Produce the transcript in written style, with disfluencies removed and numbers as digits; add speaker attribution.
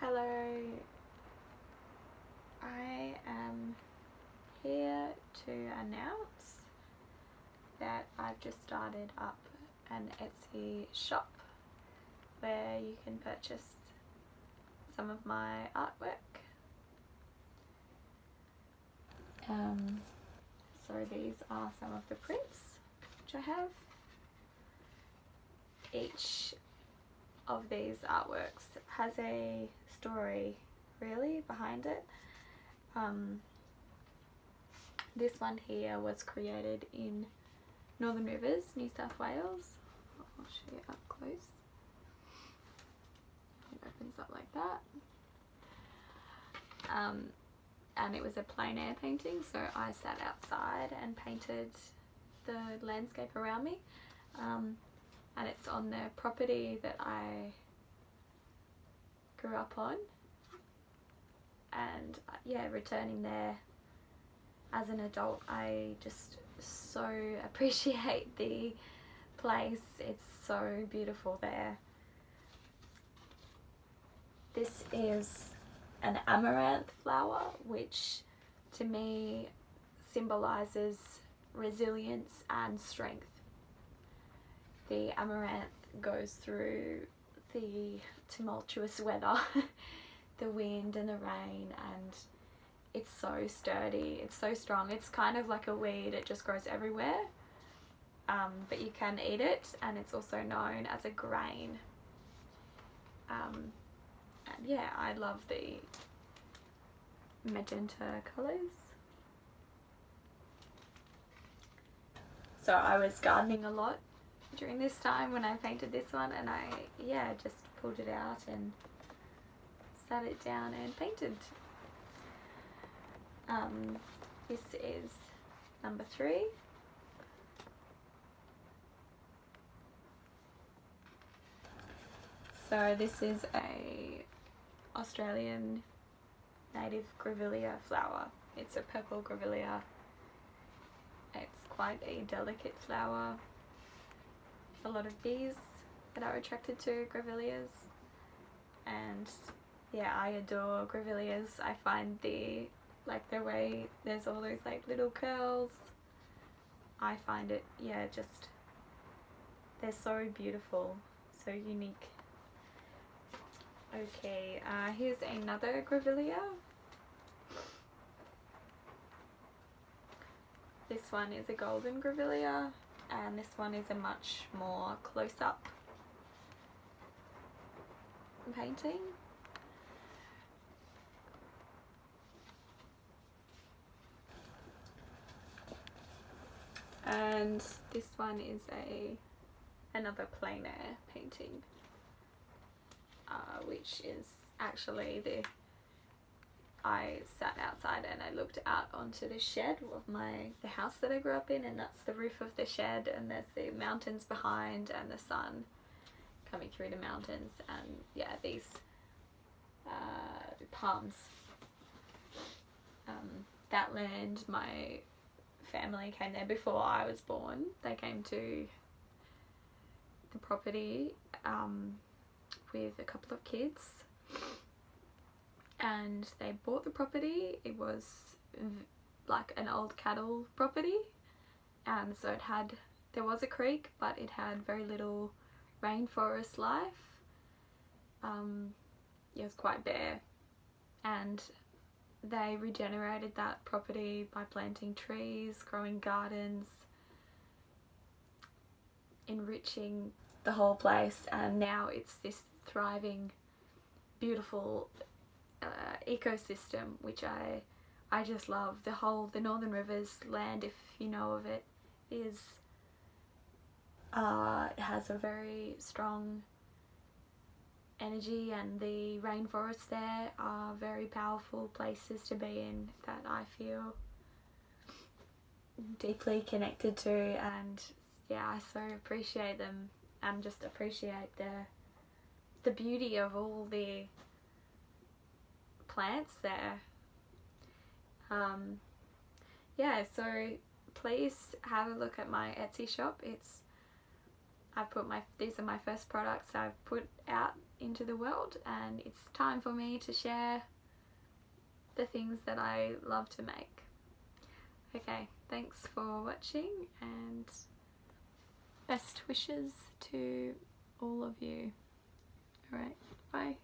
Speaker 1: Hello, I am here to announce that I've just started up an Etsy shop where you can purchase some of my artwork. So these are some of the prints which I have. Each of these artworks has a story really behind it. This one here was created in Northern Rivers, New South Wales. I'll show you up close. It opens up like that. And it was a plein air painting, so I sat outside and painted the landscape around me. And it's on the property that I grew up on, and yeah, returning there as an adult, I just so appreciate the place. It's so beautiful there. This is an amaranth flower, which to me symbolizes resilience and strength. The amaranth goes through the tumultuous weather, the wind and the rain, and it's so sturdy, it's so strong. It's kind of like a weed, it just grows everywhere, but you can eat it, and it's also known as a grain. And yeah, I love the magenta colours. So I was gardening a lot during this time when I painted this one, and I just pulled it out and sat it down and painted. This is number 3. So this is a Australian native grevillea flower. It's a purple grevillea. It's quite a delicate flower. A lot of bees that are attracted to grevilleas, and yeah, I adore grevilleas. I find the way there's all those like little curls, I find it, just they're so beautiful, so unique. Okay, here's another grevillea. This one is a golden grevillea, and this one is a much more close-up painting. And this one is another plein air painting, which is actually I sat outside and I looked out onto the shed of the house that I grew up in, and that's the roof of the shed, and there's the mountains behind and the sun coming through the mountains, and yeah, these palms. That land, my family came there before I was born. They came to the property with a couple of kids, and they bought the property. It was like an old cattle property, and so there was a creek, but it had very little rainforest life. It was quite bare, and they regenerated that property by planting trees, growing gardens, enriching the whole place, and now it's this thriving, beautiful ecosystem, which I just love. The Northern Rivers land, if you know of it, it has a very strong energy, and the rainforests there are very powerful places to be in that I feel deeply connected to, and yeah, I so appreciate them and just appreciate the beauty of all the plants there. So please have a look at my Etsy shop. These are my first products I've put out into the world, and it's time for me to share the things that I love to make. Okay, thanks for watching, and best wishes to all of you. Alright, bye.